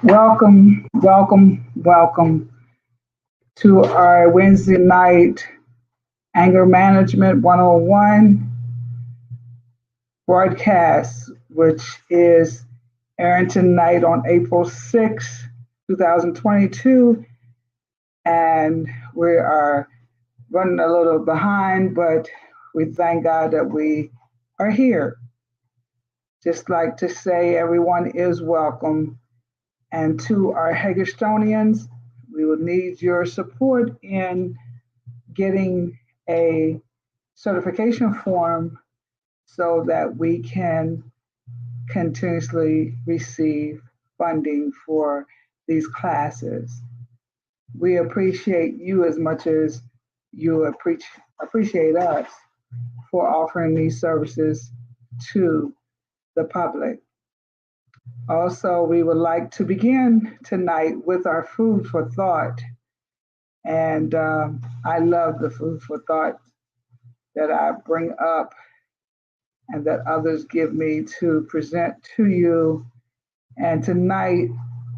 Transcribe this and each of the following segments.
Welcome, welcome, welcome to our Wednesday night Anger Management 101 broadcast, which is airing tonight on April 6th, 2022. And we are running a little behind, but we thank God that we are here. Just like to say everyone is welcome. And to our Hagerstonians, we will need your support in getting a certification form so that we can continuously receive funding for these classes. We appreciate you as much as you appreciate us for offering these services to the public. Also, we would like to begin tonight with our food for thought. And I love the food for thought that I bring up and that others give me to present to you. And tonight,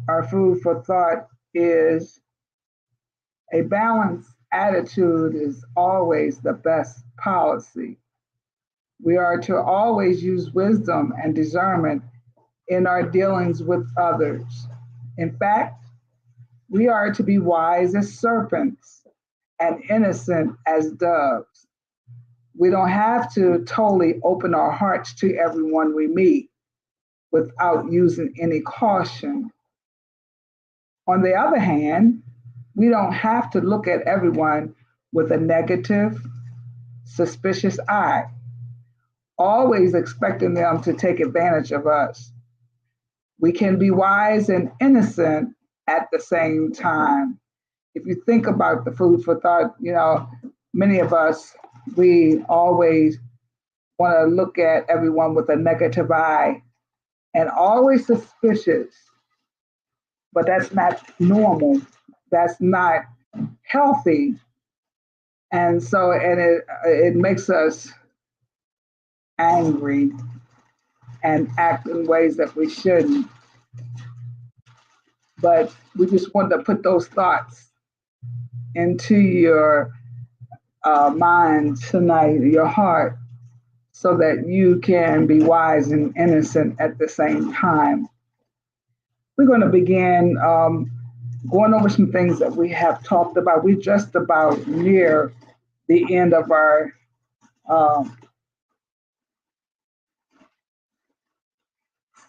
our food for thought is a balanced attitude is always the best policy. We are to always use wisdom and discernment in our dealings with others. In fact, we are to be wise as serpents and innocent as doves. We don't have to totally open our hearts to everyone we meet without using any caution. On the other hand, we don't have to look at everyone with a negative, suspicious eye, always expecting them to take advantage of us. We can be wise and innocent at the same time. If you think about the food for thought, many of us, we always want to look at everyone with a negative eye and always suspicious, but that's not normal. That's not healthy. And it makes us angry and act in ways that we shouldn't. But we just want to put those thoughts into your mind tonight, your heart, so that you can be wise and innocent at the same time. We're going to begin going over some things that we have talked about. We're just about near the end of our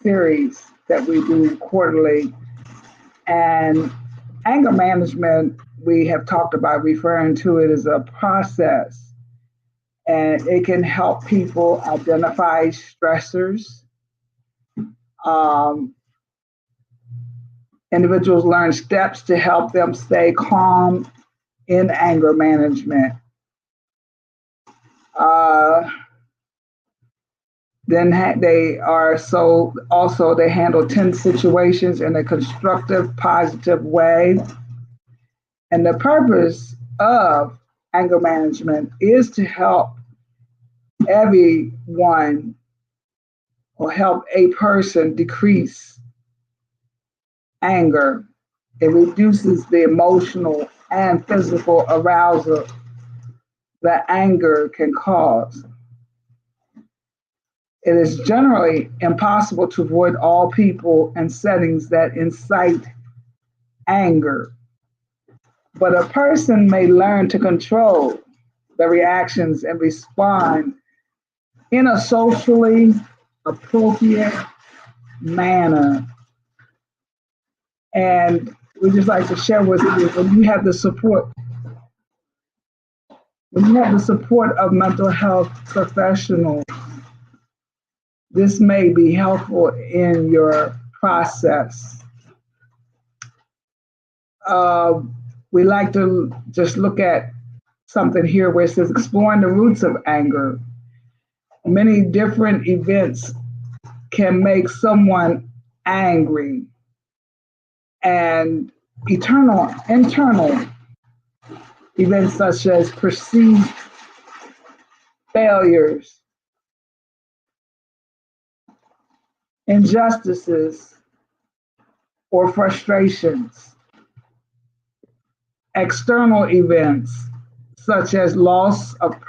series that we do quarterly. And anger management, we have talked about referring to it as a process. And it can help people identify stressors. Individuals learn steps to help them stay calm in anger management. Then they are they handle tense situations in a constructive, positive way. And the purpose of anger management is to help everyone or help a person decrease anger. It reduces the emotional and physical arousal that anger can cause. It is generally impossible to avoid all people and settings that incite anger. But a person may learn to control the reactions and respond in a socially appropriate manner. And we just like to share with you when you have the support of mental health professionals, this may be helpful in your process. We like to just look at something here where it says exploring the roots of anger. Many different events can make someone angry, and internal events such as perceived failures, injustices, or frustrations. External events such as loss of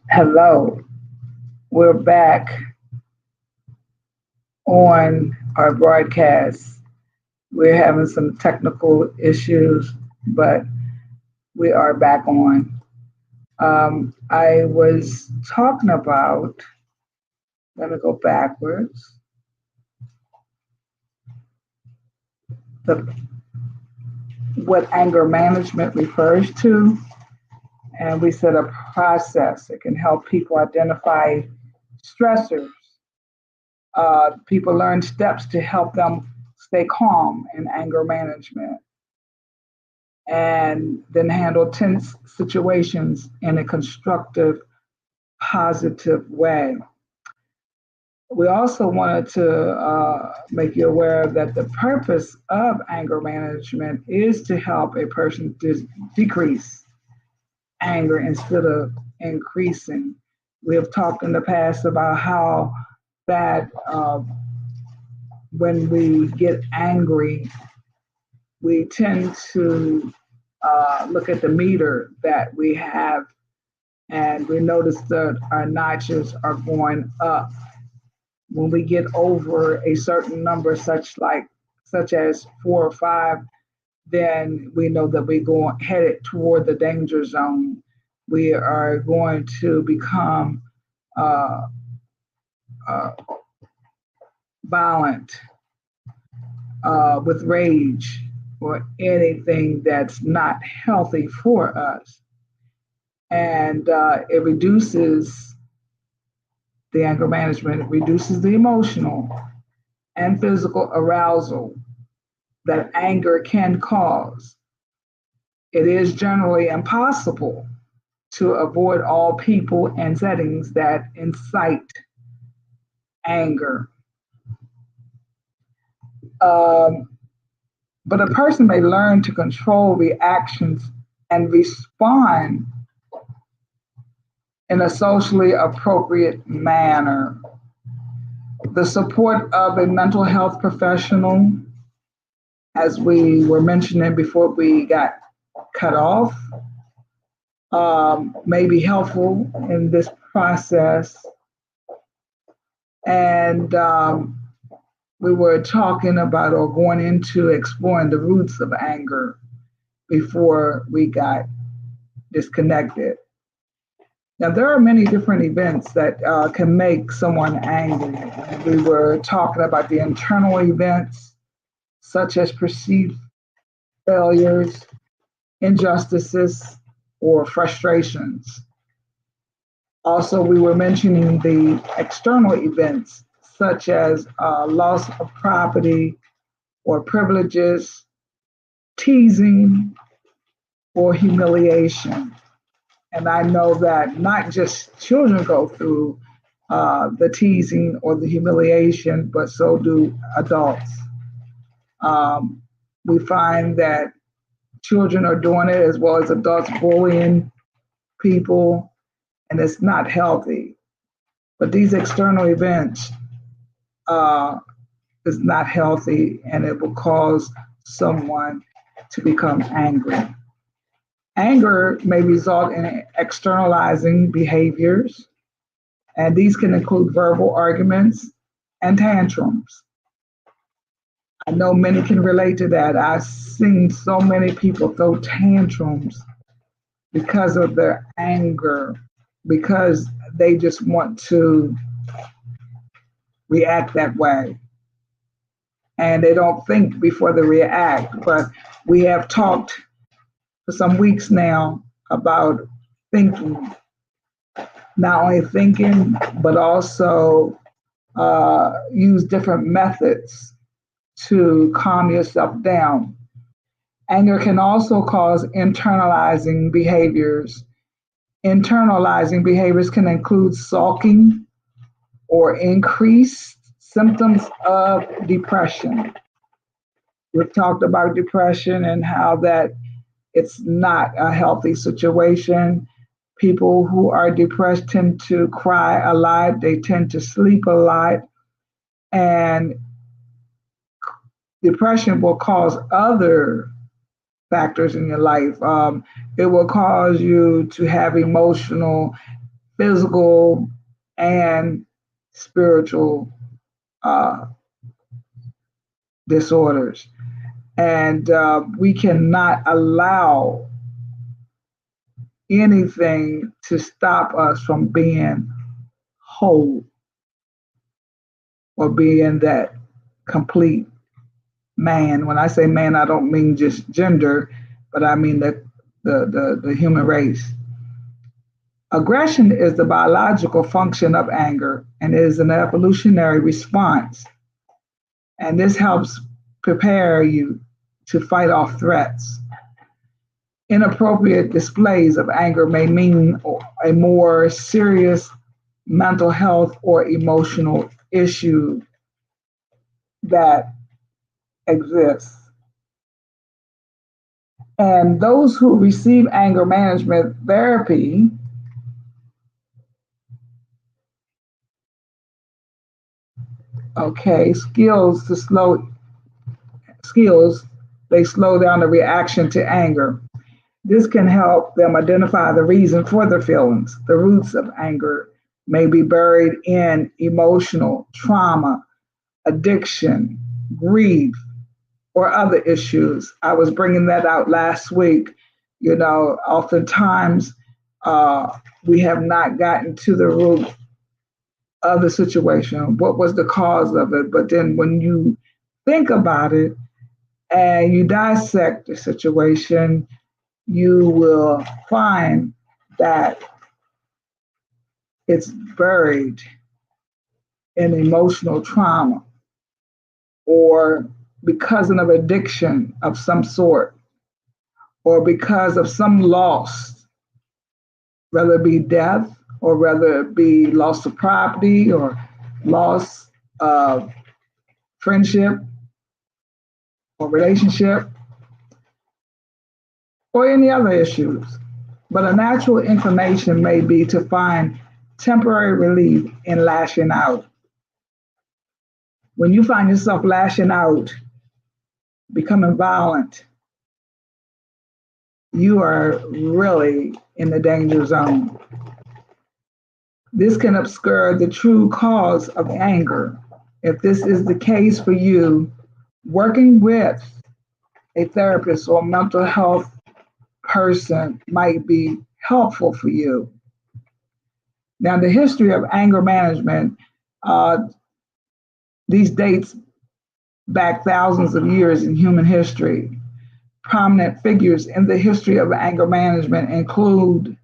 Hello, we're back on our broadcast. We're having some technical issues, but we are back on. I was talking about, let me go backwards, the, what anger management refers to. And we said a process that can help people identify stressors. People learn steps to help them stay calm in anger management and then handle tense situations in a constructive, positive way. We also wanted to make you aware that the purpose of anger management is to help a person decrease anger instead of increasing. We have talked in the past about how that when we get angry, we tend to look at the meter that we have, and we notice that our notches are going up. When we get over a certain number, such as 4 or 5, then we know that we're going headed toward the danger zone. We are going to become uh, uh, violent with rage or anything that's not healthy for us. And it reduces the anger management, it reduces the emotional and physical arousal that anger can cause. It is generally impossible to avoid all people and settings that incite anger. Um, but a person may learn to control reactions and respond in a socially appropriate manner. The support of a mental health professional, as we were mentioning before we got cut off, may be helpful in this process. And we were talking about or going into exploring the roots of anger before we got disconnected. Now, there are many different events that can make someone angry. We were talking about the internal events, such as perceived failures, injustices, or frustrations. Also, we were mentioning the external events, such as loss of property or privileges, teasing, or humiliation. And I know that not just children go through the teasing or the humiliation, but so do adults. Um, we find that children are doing it as well as adults bullying people, and it's not healthy. But these external events uh, is not healthy, and it will cause someone to become angry. Anger may result in externalizing behaviors, and these can include verbal arguments and tantrums. I know many can relate to that. I've seen so many people throw tantrums because of their anger, because they just want to react that way. And they don't think before they react. But we have talked for some weeks now about thinking, not only thinking, but also use different methods to calm yourself down. Anger can also cause internalizing behaviors. Internalizing behaviors can include sulking or increased symptoms of depression. We've talked about depression and how that it's not a healthy situation. People who are depressed tend to cry a lot, they tend to sleep a lot, and depression will cause other factors in your life. It will cause you to have emotional, physical, and spiritual uh, disorders. And we cannot allow anything to stop us from being whole or being that complete man. When I say man, I don't mean just gender, but I mean the human race. Aggression is the biological function of anger and is an evolutionary response. And this helps prepare you to fight off threats. Inappropriate displays of anger may mean a more serious mental health or emotional issue that exists. And those who receive anger management therapy skills to slow skills, they slow down the reaction to anger. This can help them identify the reason for their feelings. The roots of anger may be buried in emotional trauma, addiction, grief, or other issues. I was bringing that out last week. You know, oftentimes we have not gotten to the root of the situation. What was the cause of it? But then when you think about it and you dissect the situation, you will find that it's buried in emotional trauma or because of addiction of some sort or because of some loss, whether it be death or whether it be loss of property or loss of friendship or relationship or any other issues. But a natural inclination may be to find temporary relief in lashing out. When you find yourself lashing out, becoming violent, you are really in the danger zone. This can obscure the true cause of anger. If this is the case for you, working with a therapist or mental health person might be helpful for you. Now, the history of anger management, these dates back thousands of years in human history. Prominent figures in the history of anger management include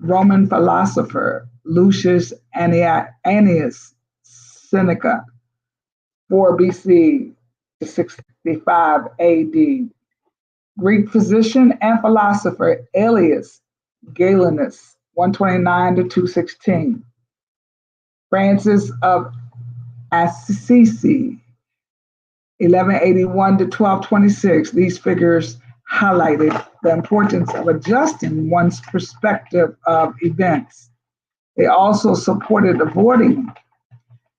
Roman philosopher Lucius Annius Seneca, 4 BC to 65 AD. Greek physician and philosopher Aelius Galenus, 129 to 216. Francis of Assisi, 1181 to 1226. These figures highlighted the importance of adjusting one's perspective of events. They also supported avoiding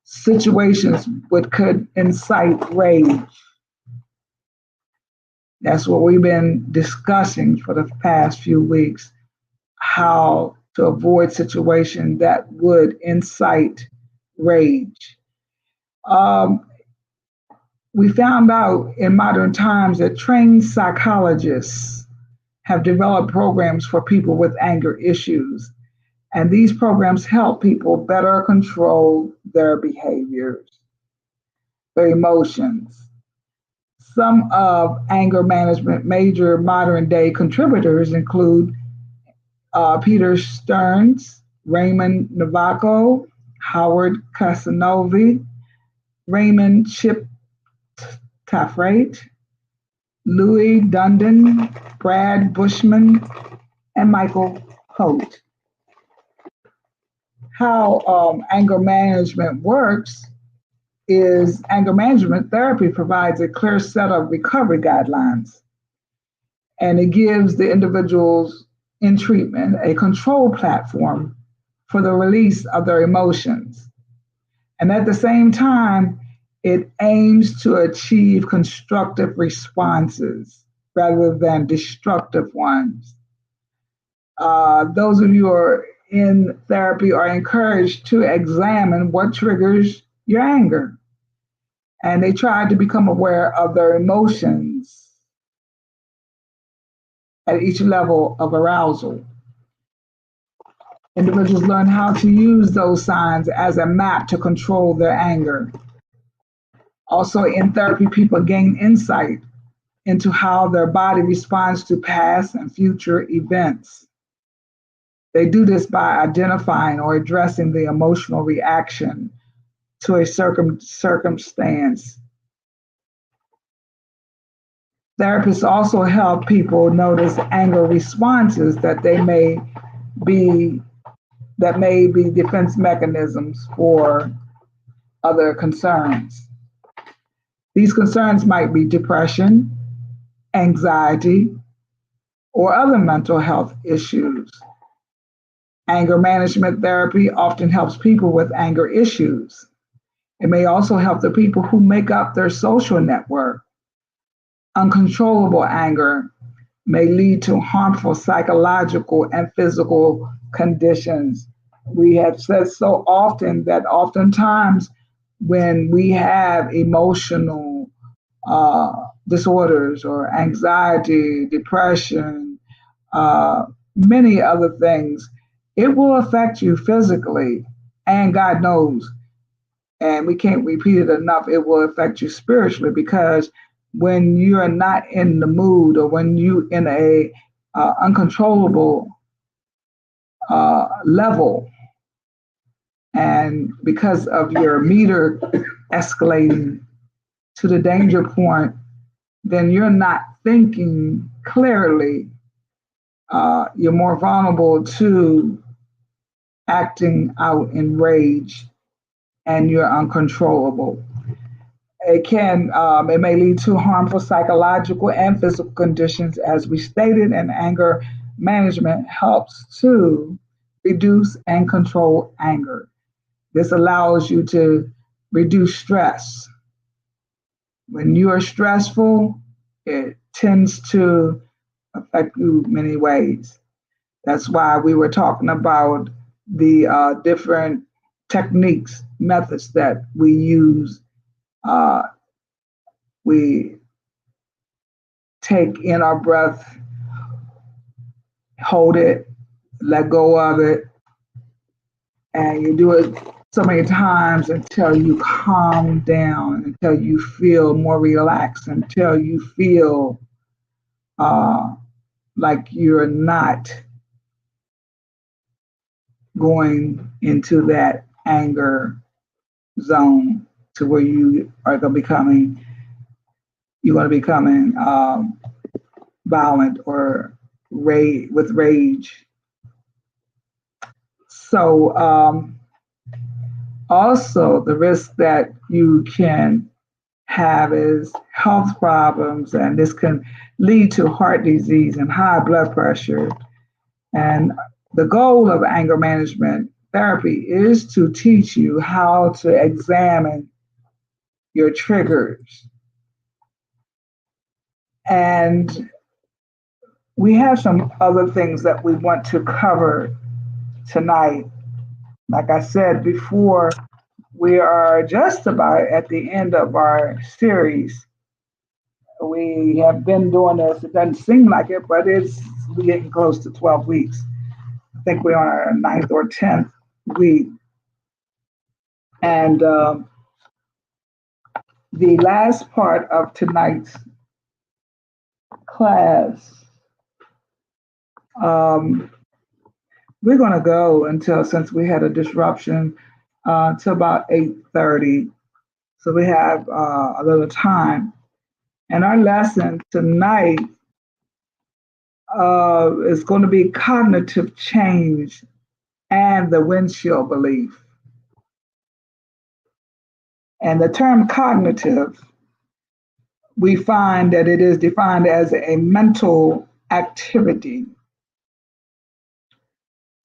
situations which could incite rage. That's what we've been discussing for the past few weeks, how to avoid situations that would incite rage. We found out in modern times that trained psychologists have developed programs for people with anger issues. And these programs help people better control their behaviors, their emotions. Some of anger management major modern day contributors include Peter Stearns, Raymond Novaco, Howard Casanovi, Raymond Chip Tafrate, Louis Dundon, Brad Bushman, and Michael Holt. How anger management works is anger management therapy provides a clear set of recovery guidelines, and it gives the individuals in treatment a control platform for the release of their emotions. And at the same time, it aims to achieve constructive responses. rather than destructive ones. Those of you who are in therapy are encouraged to examine what triggers your anger. And they try to become aware of their emotions at each level of arousal. Individuals learn how to use those signs as a map to control their anger. Also, in therapy, people gain insight into how their body responds to past and future events. They do this by identifying or addressing the emotional reaction to a circumstance. Therapists also help people notice anger responses that may be defense mechanisms for other concerns. These concerns might be depression, anxiety, or other mental health issues. Anger management therapy often helps people with anger issues. It may also help the people who make up their social network. Uncontrollable anger may lead to harmful psychological and physical conditions. We have said so often that oftentimes when we have emotional disorders or anxiety, depression, many other things, it will affect you physically, and God knows, and we can't repeat it enough, it will affect you spiritually, because when you're not in the mood or when you in a uncontrollable level, and because of your meter escalating to the danger point, then you're not thinking clearly. You're more vulnerable to acting out in rage, and you're uncontrollable. It may lead to harmful psychological and physical conditions, as we stated, and anger management helps to reduce and control anger. This allows you to reduce stress. When you are stressful, it tends to affect you many ways. That's why we were talking about the different techniques, methods that we use. We take in our breath, hold it, let go of it, and you do it so many times until you calm down, until you feel more relaxed, until you feel like you're not going into that anger zone to where you are going to becoming violent or with rage. So also the risk that you can have is health problems, and this can lead to heart disease and high blood pressure. And the goal of anger management therapy is to teach you how to examine your triggers. And we have some other things that we want to cover tonight. Like I said before, we are just about at the end of our series. We have been doing this, it doesn't seem like it, but we're getting close to 12 weeks. I think we're on our 9th or 10th week. And the last part of tonight's class, we're going to go until, since we had a disruption, to about 8:30. So we have a little time. And our lesson tonight is going to be cognitive change and the windshield belief. And the term cognitive, we find that it is defined as a mental activity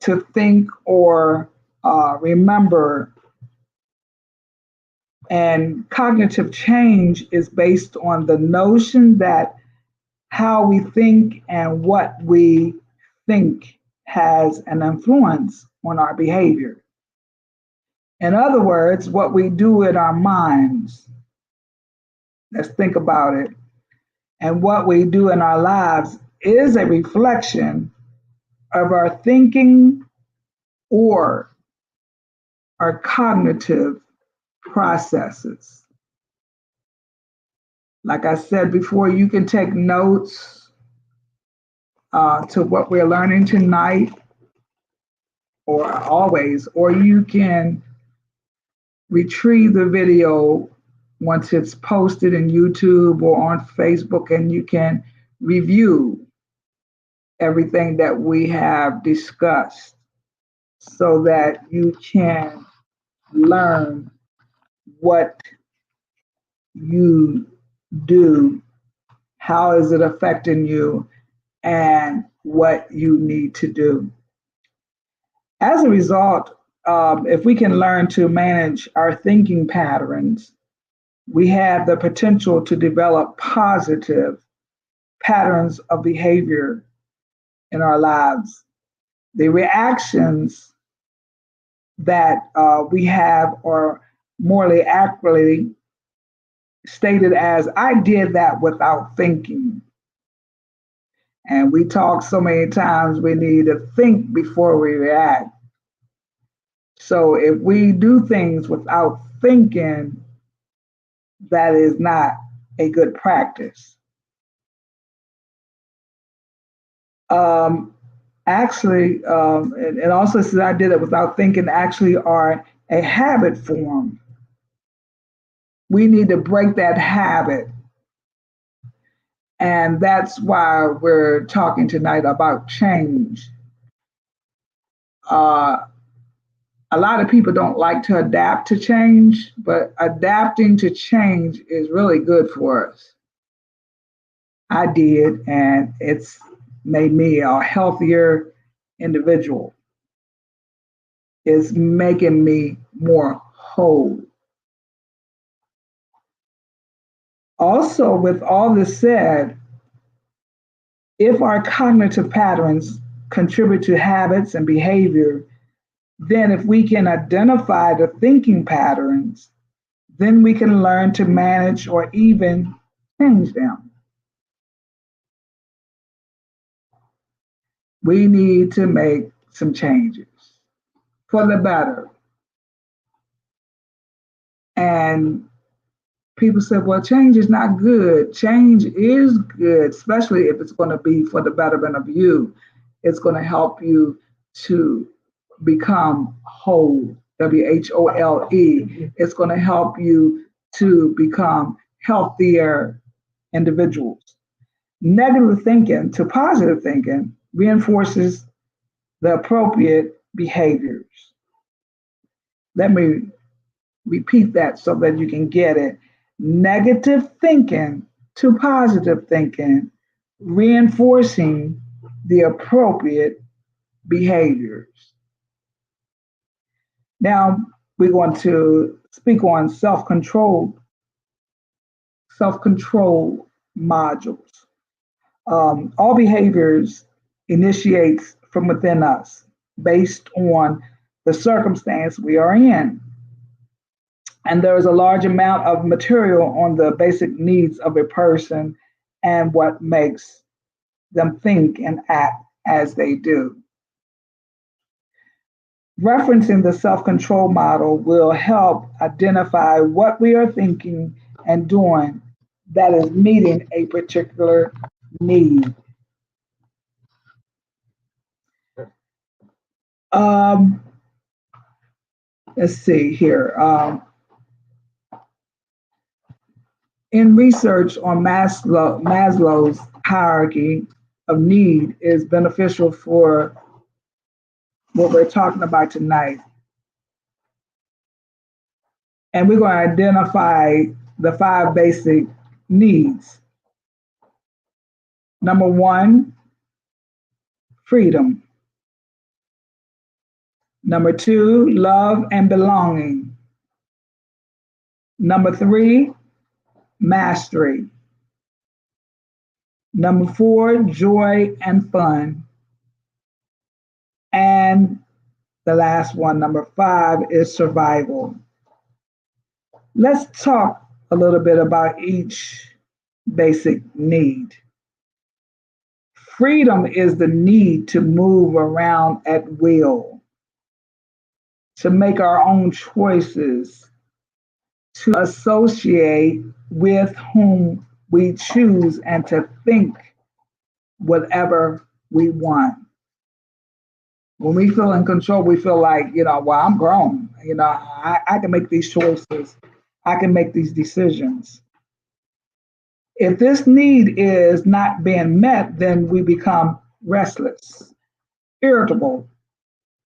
to think or remember. And cognitive change is based on the notion that how we think and what we think has an influence on our behavior. In other words, what we do in our minds, let's think about it, and what we do in our lives is a reflection of our thinking or our cognitive processes. Like I said before, you can take notes to what we're learning tonight, or always, or you can retrieve the video once it's posted in YouTube or on Facebook, and you can review everything that we have discussed so that you can learn what you do, how is it affecting you, and what you need to do. As a result, if we can learn to manage our thinking patterns, we have the potential to develop positive patterns of behavior in our lives. The reactions that we have are morally accurately stated as, I did that without thinking. And we talk so many times we need to think before we react. So if we do things without thinking, that is not a good practice. Actually, it also says I did it without thinking, actually are a habit form. We need to break that habit. And that's why we're talking tonight about change. A lot of people don't like to adapt to change, but adapting to change is really good for us. I did, and it's made me a healthier individual. It's making me more whole. Also, with all this said, if our cognitive patterns contribute to habits and behavior, then if we can identify the thinking patterns, then we can learn to manage or even change them. We need to make some changes for the better. And people said, well, change is not good. Change is good, especially if it's going to be for the betterment of you. It's going to help you to become whole, WHOLE. It's going to help you to become healthier individuals. Negative thinking to positive thinking reinforces the appropriate behaviors. Let me repeat that so that you can get it. Negative thinking to positive thinking, reinforcing the appropriate behaviors. Now we're going to speak on self-control modules. All behaviors initiates from within us based on the circumstance we are in. And there is a large amount of material on the basic needs of a person and what makes them think and act as they do. Referencing the self-control model will help identify what we are thinking and doing that is meeting a particular need. Let's see here. In research on Maslow's hierarchy of need is beneficial for what we're talking about tonight. And we're going to identify the 5 basic needs. Number 1, freedom. Number 2, love and belonging. Number 3, mastery. Number 4, joy and fun. And the last one, number 5, is survival. Let's talk a little bit about each basic need. Freedom is the need to move around at will, to make our own choices, to associate with whom we choose, and to think whatever we want. When we feel in control, we feel like, well, I'm grown. I can make these choices. I can make these decisions. If this need is not being met, then we become restless, irritable,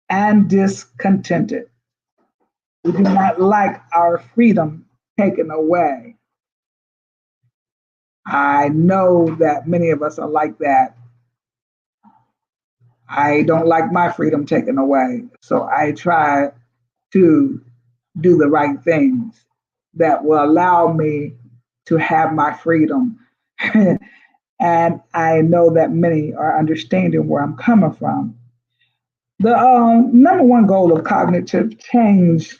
and discontented. We do not like our freedom taken away. I know that many of us are like that. I don't like my freedom taken away. So I try to do the right things that will allow me to have my freedom. And I know that many are understanding where I'm coming from. The number one goal of cognitive change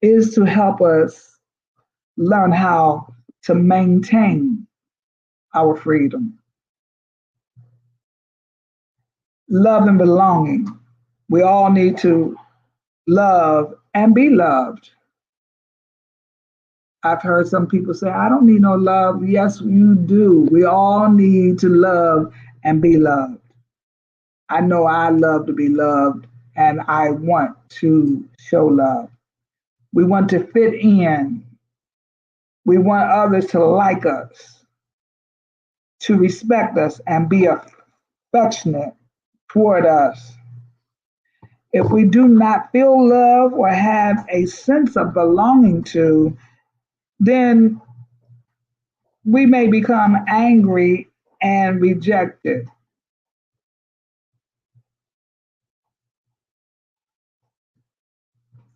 is to help us learn how to maintain our freedom. Love and belonging. We all need to love and be loved. I've heard some people say, I don't need no love. Yes, you do. We all need to love and be loved. I know I love to be loved and I want to show love. We want to fit in. We want others to like us, to respect us, and be affectionate toward us. If we do not feel love or have a sense of belonging to, then we may become angry and rejected.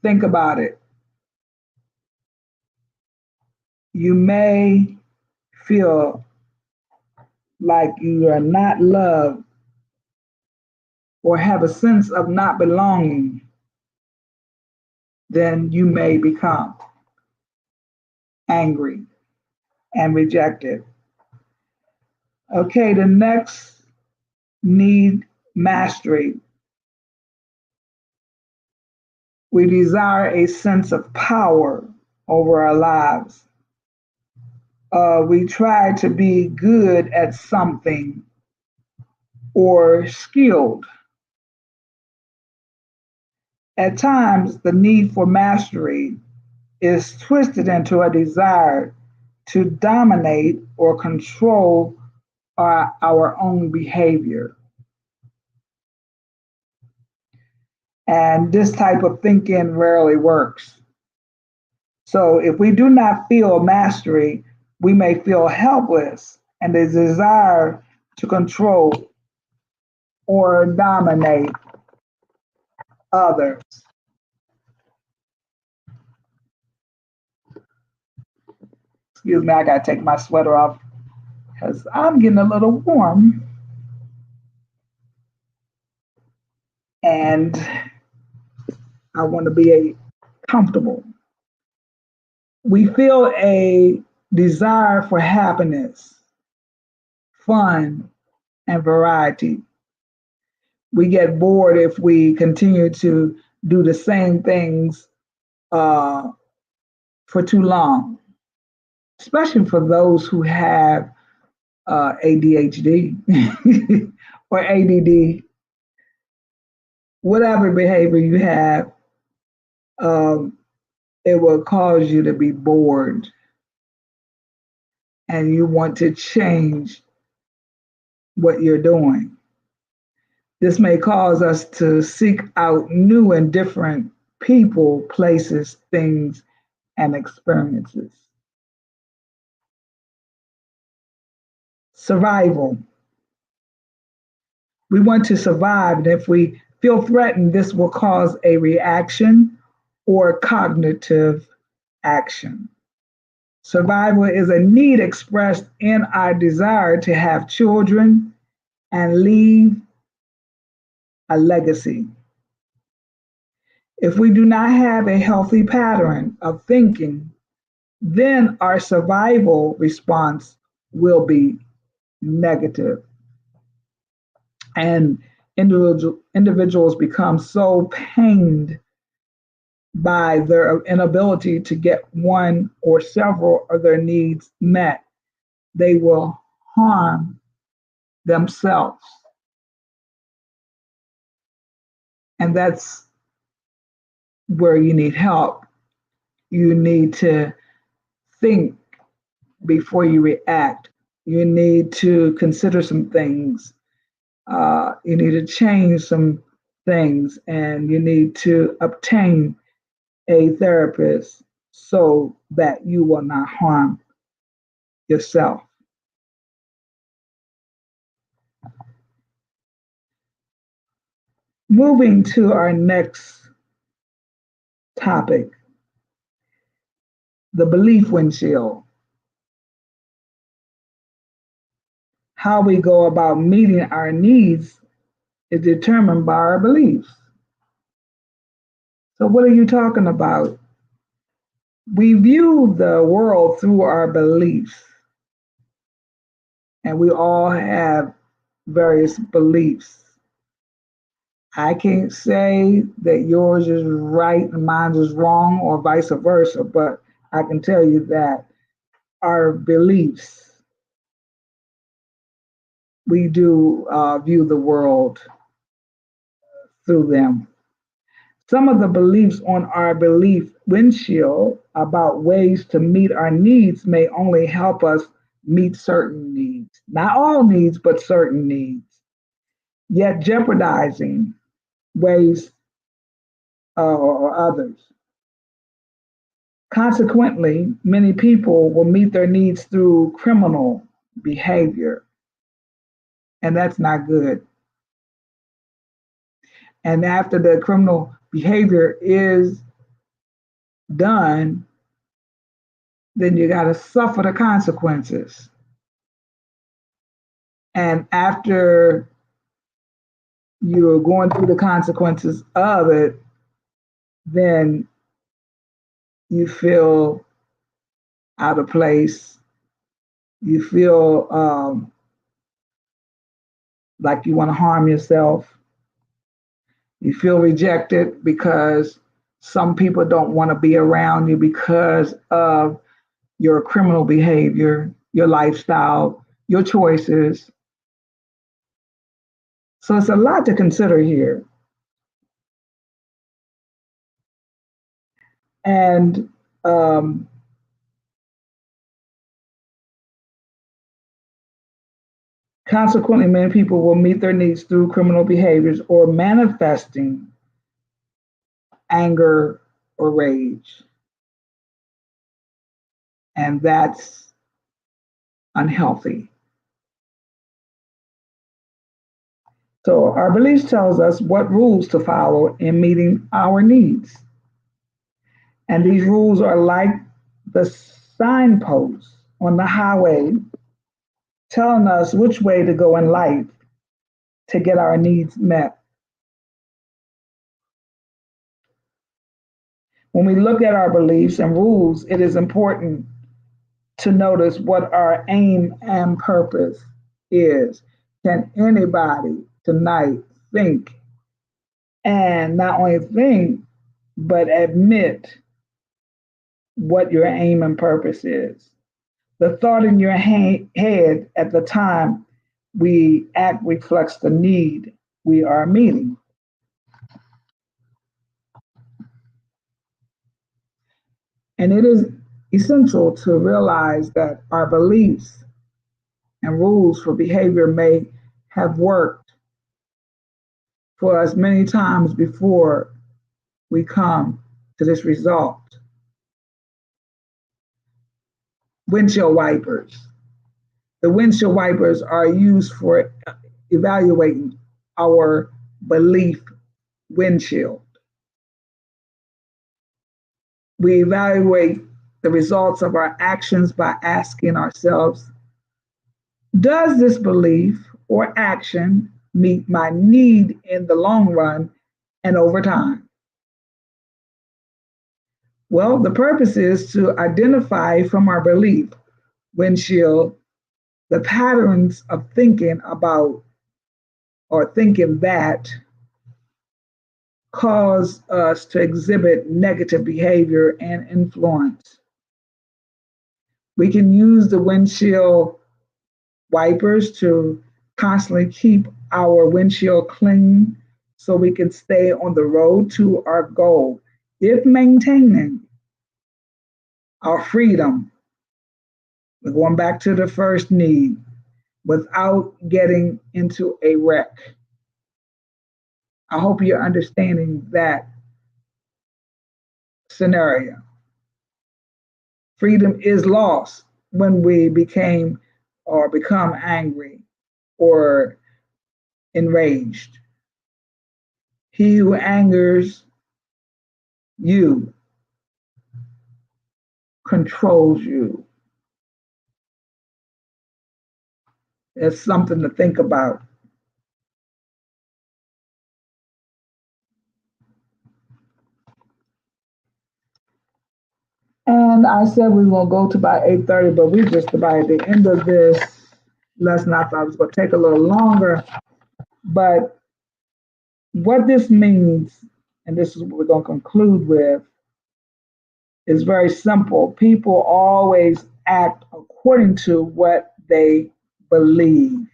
Think about it. You may feel like you are not loved or have a sense of not belonging, then you may become angry and rejected. Okay, the next need, mastery. We desire a sense of power over our lives. We try to be good at something or skilled. At times, the need for mastery is twisted into a desire to dominate or control our own behavior. And this type of thinking rarely works. So if we do not feel mastery, we may feel helpless and the desire to control or dominate others. Excuse me, I gotta take my sweater off because I'm getting a little warm. And I want to be comfortable. We feel a desire for happiness, fun, and variety. We get bored if we continue to do the same things for too long, especially for those who have ADHD or ADD, whatever behavior you have, it will cause you to be bored and you want to change what you're doing. This may cause us to seek out new and different people, places, things, and experiences. Survival. We want to survive, and if we feel threatened, this will cause a reaction or cognitive action. Survival is a need expressed in our desire to have children and leave a legacy. If we do not have a healthy pattern of thinking, then our survival response will be negative. And individuals become so pained by their inability to get one or several of their needs met, they will harm themselves. And that's where you need help. You need to think before you react. You need to consider some things. You need to change some things, and you need to obtain a therapist so that you will not harm yourself. Moving to our next topic, the belief windshield. How we go about meeting our needs is determined by our beliefs. So, what are you talking about? We view the world through our beliefs, and we all have various beliefs. I can't say that yours is right and mine is wrong, or vice versa, but I can tell you that our beliefs, we do view the world through them. Some of the beliefs on our belief windshield about ways to meet our needs may only help us meet certain needs, not all needs, but certain needs, yet jeopardizing ways or others. Consequently, many people will meet their needs through criminal behavior, and that's not good. And after the criminal behavior is done, then you got to suffer the consequences. And after you're going through the consequences of it, then you feel out of place. You feel like you want to harm yourself. You feel rejected because some people don't want to be around you because of your criminal behavior, your lifestyle, your choices. So it's a lot to consider here. And consequently, many people will meet their needs through criminal behaviors or manifesting anger or rage. And that's unhealthy. So our beliefs tells us what rules to follow in meeting our needs. And these rules are like the signposts on the highway telling us which way to go in life to get our needs met. When we look at our beliefs and rules, it is important to notice what our aim and purpose is. Can anybody tonight think, and not only think, but admit what your aim and purpose is? The thought in your head at the time we act reflects the need we are meeting. And it is essential to realize that our beliefs and rules for behavior may have worked for us many times before we come to this result. Windshield wipers. The windshield wipers are used for evaluating our belief windshield. We evaluate the results of our actions by asking ourselves, does this belief or action meet my need in the long run and over time? Well, the purpose is to identify from our belief windshield the patterns of thinking about or thinking that cause us to exhibit negative behavior and influence. We can use the windshield wipers to constantly keep our windshield clean so we can stay on the road to our goal, if maintaining our freedom. We're going back to the first need without getting into a wreck. I hope you're understanding that scenario. Freedom is lost when we became or become angry or enraged. He who angers you controls you. It's something to think about. And I said we were gonna go to about 8:30, but we're just about at the end of this lesson. I thought it was gonna take a little longer. But what this means, and this is what we're gonna conclude with, is very simple. People always act according to what they believe.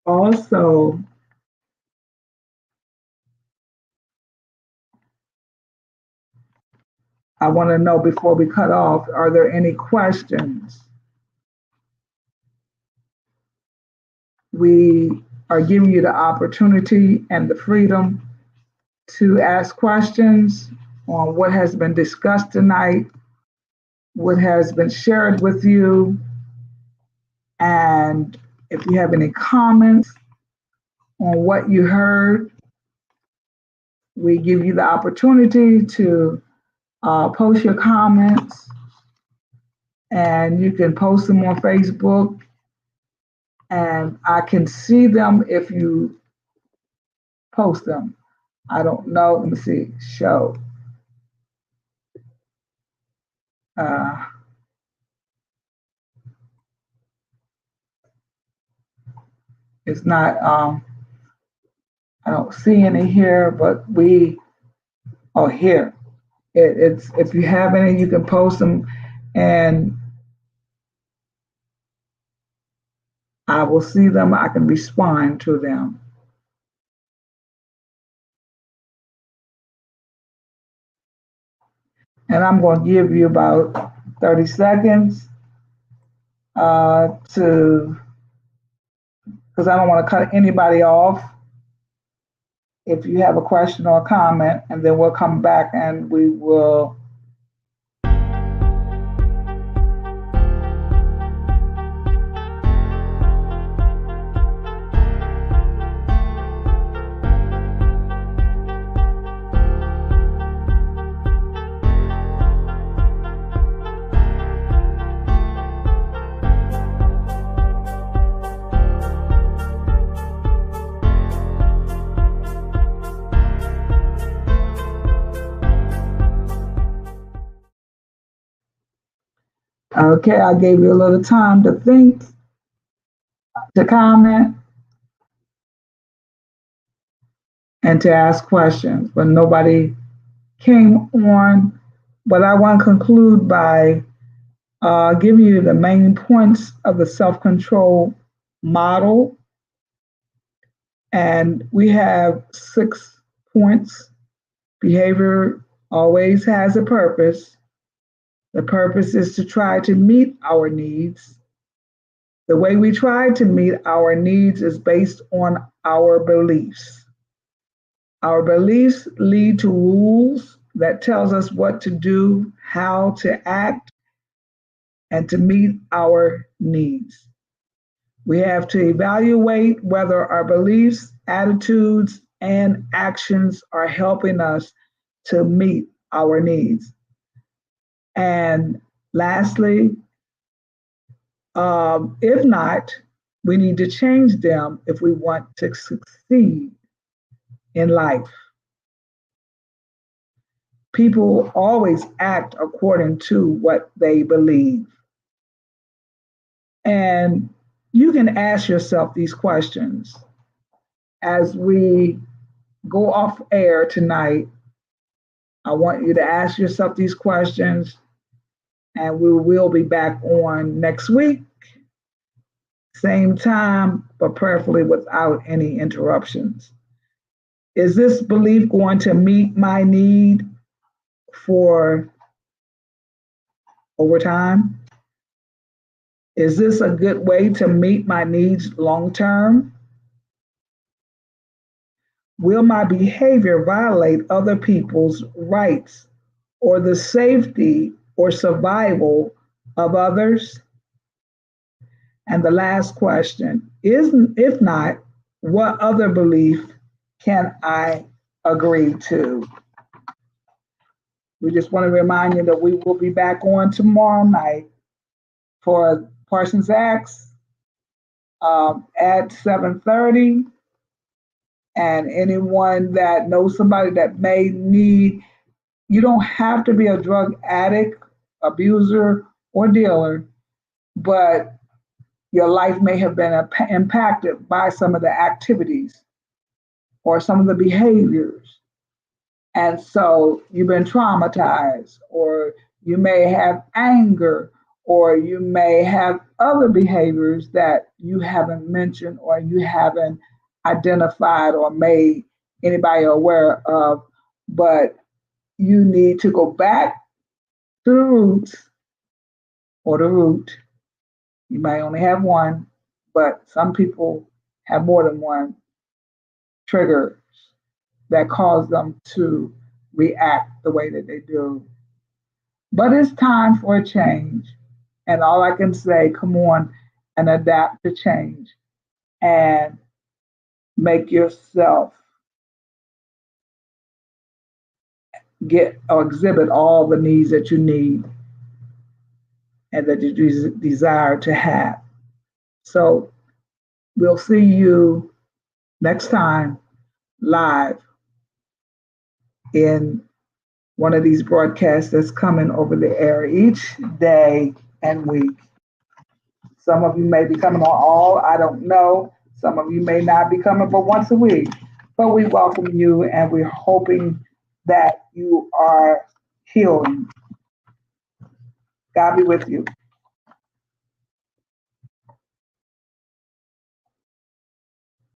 Also, I want to know before we cut off, are there any questions? We are giving you the opportunity and the freedom to ask questions on what has been discussed tonight, what has been shared with you, and if you have any comments on what you heard, we give you the opportunity to post your comments, and you can post them on Facebook, and I can see them if you post them. I don't know. Let me see. Show. It's not. I don't see any here, but we. Oh, here. It's if you have any, you can post them, and I will see them. I can respond to them. And I'm going to give you about 30 seconds to, because I don't want to cut anybody off. If you have a question or a comment, and then we'll come back and we will. Okay, I gave you a little time to think, to comment, and to ask questions, but nobody came on. But I want to conclude by giving you the main points of the self-control model. And we have 6 points. Behavior always has a purpose. The purpose is to try to meet our needs. The way we try to meet our needs is based on our beliefs. Our beliefs lead to rules that tells us what to do, how to act, and to meet our needs. We have to evaluate whether our beliefs, attitudes, and actions are helping us to meet our needs. And lastly, if not, we need to change them if we want to succeed in life. People always act according to what they believe. And you can ask yourself these questions as we go off air tonight. I want you to ask yourself these questions, and we will be back on next week, same time, but prayerfully without any interruptions. Is this belief going to meet my need for overtime? Is this a good way to meet my needs long term? Will my behavior violate other people's rights or the safety or survival of others? And the last question is, if not, what other belief can I agree to? We just want to remind you that we will be back on tomorrow night for Parsons Acts at 7:30. And anyone that knows somebody that may need, you don't have to be a drug addict, abuser, or dealer, but your life may have been impacted by some of the activities or some of the behaviors. And so you've been traumatized, or you may have anger, or you may have other behaviors that you haven't mentioned or you haven't identified or made anybody aware of, but you need to go back to the roots or the root. You may only have one, but some people have more than one trigger that cause them to react the way that they do. But it's time for a change. And all I can say, come on and adapt to change and make yourself get or exhibit all the needs that you need and that you desire to have. So we'll see you next time live in one of these broadcasts that's coming over the air each day and week. Some of you may be coming on all, I don't know. Some of you may not be coming but once a week. But we welcome you and we're hoping that you are healing. God be with you.